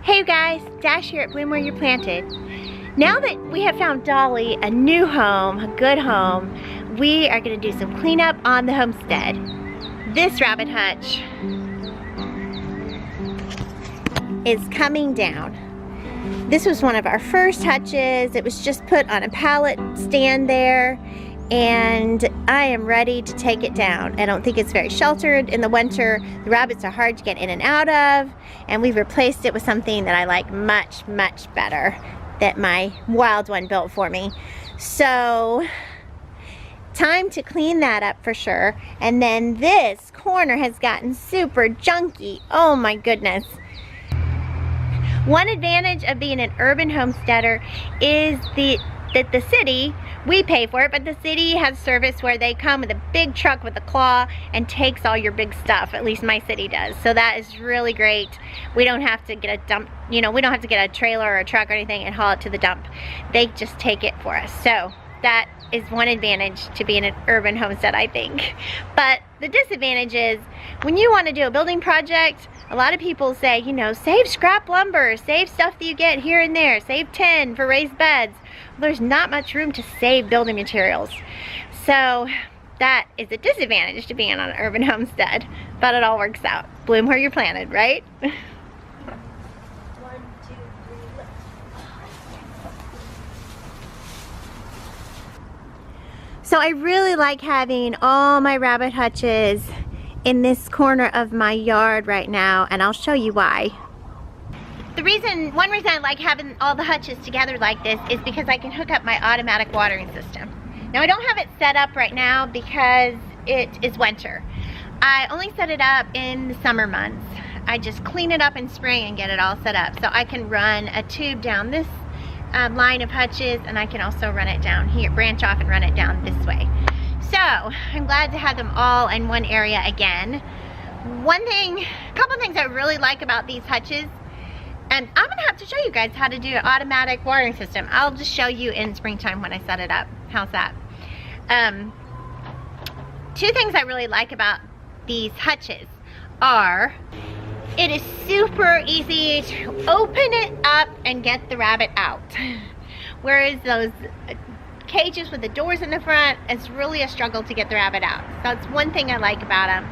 Hey guys, Dash here at Bloom Where You're Planted. Now that we have found Dolly a new home, a good home, we are going to do some cleanup on the homestead. This rabbit hutch is coming down. This was one of our first hutches. It was just put on a pallet stand there, and I am ready to take it down. I don't think it's very sheltered in the winter. The rabbits are hard to get in and out of, and we've replaced it with something that I like much, much better that my wild one built for me. So, time to clean that up for sure. And then this corner has gotten super junky. Oh my goodness. One advantage of being an urban homesteader is that the city, we pay for it, but the city has service where they come with a big truck with a claw and takes all your big stuff. At least my city does. So that is really great. We don't have to get a dump, we don't have to get a trailer or a truck or anything and haul it to the dump. They just take it for us. So that is one advantage to being an urban homestead, I think. But the disadvantage is when you want to do a building project, a lot of people say, save scrap lumber, save stuff that you get here and there, save tin for raised beds. Well, there's not much room to save building materials. So that is a disadvantage to being on an urban homestead, but it all works out. Bloom where you're planted, right? So I really like having all my rabbit hutches in this corner of my yard right now, and I'll show you why. One reason I like having all the hutches together like this is because I can hook up my automatic watering system. Now I don't have it set up right now because it is winter. I only set it up in the summer months. I just clean it up in spring and get it all set up. So I can run a tube down this line of hutches, and I can also run it down here, branch off and run it down this way. So I'm glad to have them all in one area again. A couple things I really like about these hutches, and I'm gonna have to show you guys how to do an automatic watering system. I'll just show you in springtime when I set it up. How's that? Two things I really like about these hutches are it is super easy to open it up and get the rabbit out. Whereas those cages with the doors in the front, it's really a struggle to get the rabbit out. So that's one thing I like about them.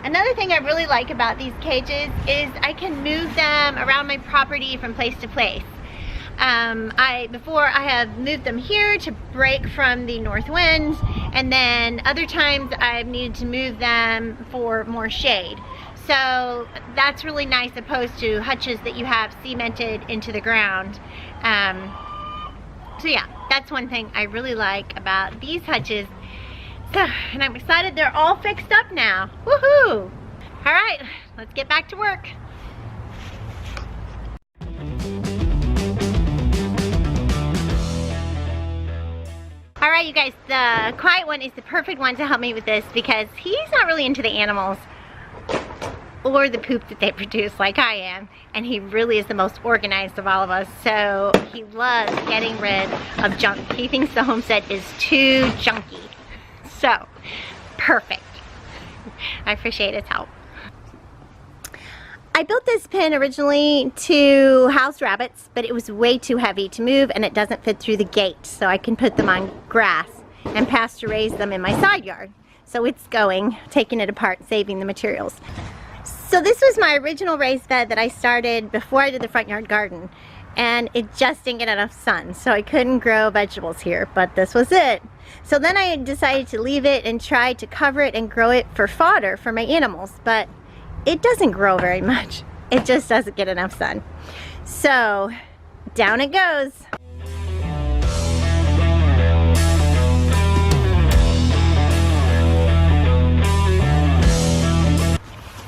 Another thing I really like about these cages is I can move them around my property from place to place. Before I have moved them here to break from the north wind, and then other times I've needed to move them for more shade. So that's really nice opposed to hutches that you have cemented into the ground. So yeah, that's one thing I really like about these hutches. So, and I'm excited they're all fixed up now. Woohoo! All right, let's get back to work. All right, you guys, the quiet one is the perfect one to help me with this because he's not really into the animals or the poop that they produce like I am, and he really is the most organized of all of us. So he loves getting rid of junk. He thinks the homestead is too junky. So, perfect. I appreciate his help. I built this pen originally to house rabbits, but it was way too heavy to move and it doesn't fit through the gate, so I can put them on grass and pasture raise them in my side yard. So it's going, taking it apart, saving the materials. So this was my original raised bed that I started before I did the front yard garden, and it just didn't get enough sun, so I couldn't grow vegetables here, but this was it. So then I decided to leave it and try to cover it and grow it for fodder for my animals, but it doesn't grow very much. It just doesn't get enough sun. So down it goes.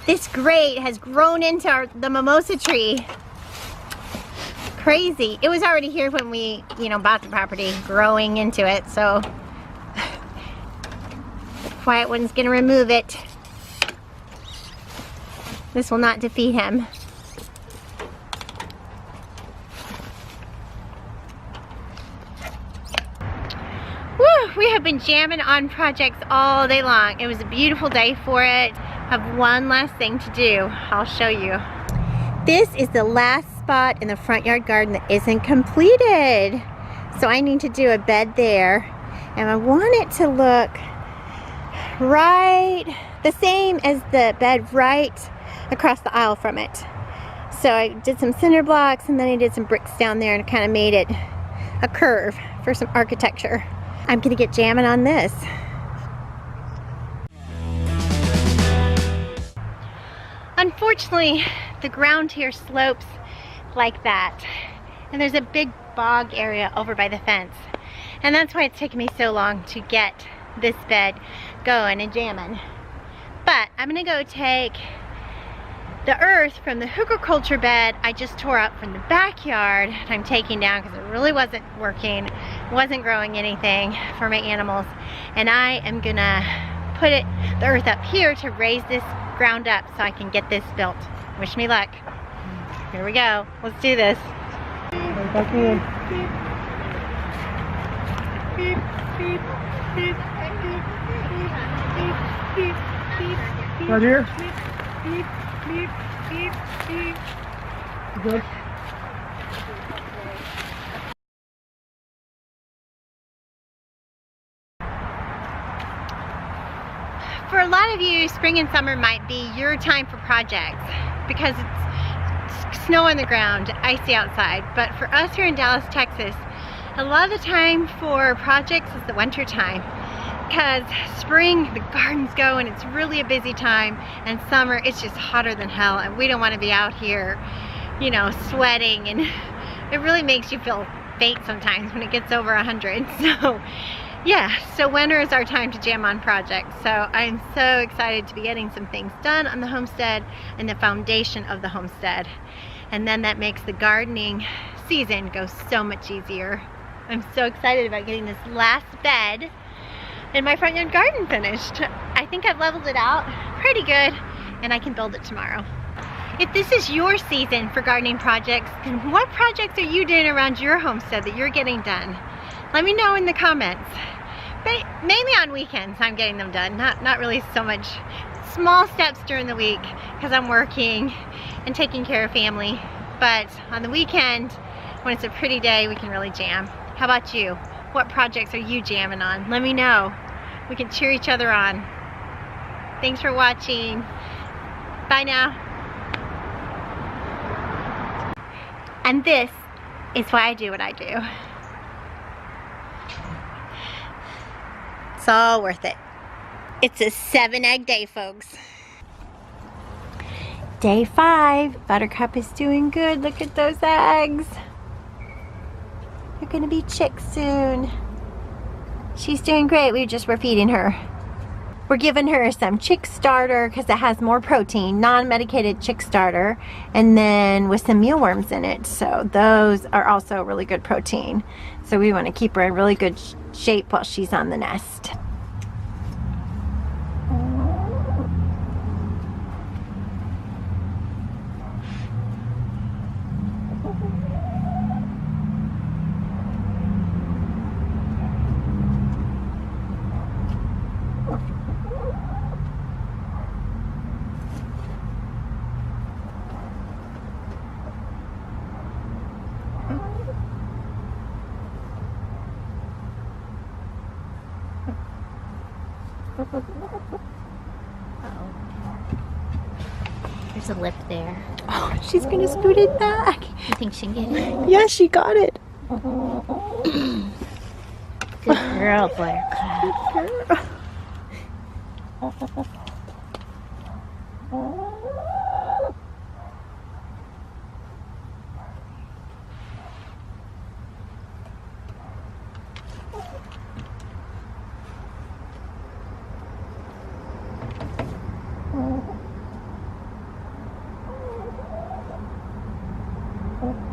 This grate has grown into the mimosa tree. Crazy. It was already here when we, bought the property, growing into it, so quiet one's gonna remove it. This will not defeat him. Woo, we have been jamming on projects all day long. It was a beautiful day for it. I have one last thing to do. I'll show you. This is the last spot in the front yard garden that isn't completed. So I need to do a bed there. And I want it to look right the same as the bed right across the aisle from it. So I did some cinder blocks and then I did some bricks down there and kind of made it a curve for some architecture. I'm gonna get jamming on this. Unfortunately, the ground here slopes like that. And there's a big bog area over by the fence. And that's why it's taken me so long to get this bed going and jamming. But I'm gonna go take the earth from the hugelkultur bed I just tore up from the backyard and I'm taking down because it really wasn't working, wasn't growing anything for my animals. And I am gonna put the earth up here to raise this ground up so I can get this built. Wish me luck. Here we go. Let's do this. Right here. Good. For a lot of you, spring and summer might be your time for projects because it's snow on the ground, icy outside. But for us here in Dallas, Texas, a lot of the time for projects is the winter time. Because spring, the gardens go and it's really a busy time, and summer, it's just hotter than hell, and we don't want to be out here, you know, sweating, and it really makes you feel faint sometimes when it gets over 100. So yeah, so winter is our time to jam on projects. So I'm so excited to be getting some things done on the homestead and the foundation of the homestead, and then that makes the gardening season go so much easier. I'm so excited about getting this last bed in my front yard garden finished. I think I've leveled it out pretty good and I can build it tomorrow. If this is your season for gardening projects, then what projects are you doing around your homestead that you're getting done? Let me know in the comments. But mainly on weekends I'm getting them done, not really so much small steps during the week because I'm working and taking care of family. But on the weekend, when it's a pretty day, we can really jam. How about you? What projects are you jamming on? Let me know. We can cheer each other on. Thanks for watching. Bye now. And this is why I do what I do. It's all worth it. It's a 7-egg day, folks. Day 5. Buttercup is doing good. Look at those eggs. They're gonna be chicks soon. She's doing great. We just were feeding her. We're giving her some chick starter because it has more protein, non-medicated chick starter, and then with some mealworms in it. So those are also really good protein. So we want to keep her in really good shape while she's on the nest. There's a lip there. Oh, she's gonna scoot it back. You think she can get it? Yeah, she got it. Good girl, Buttercup. Good girl. Oh.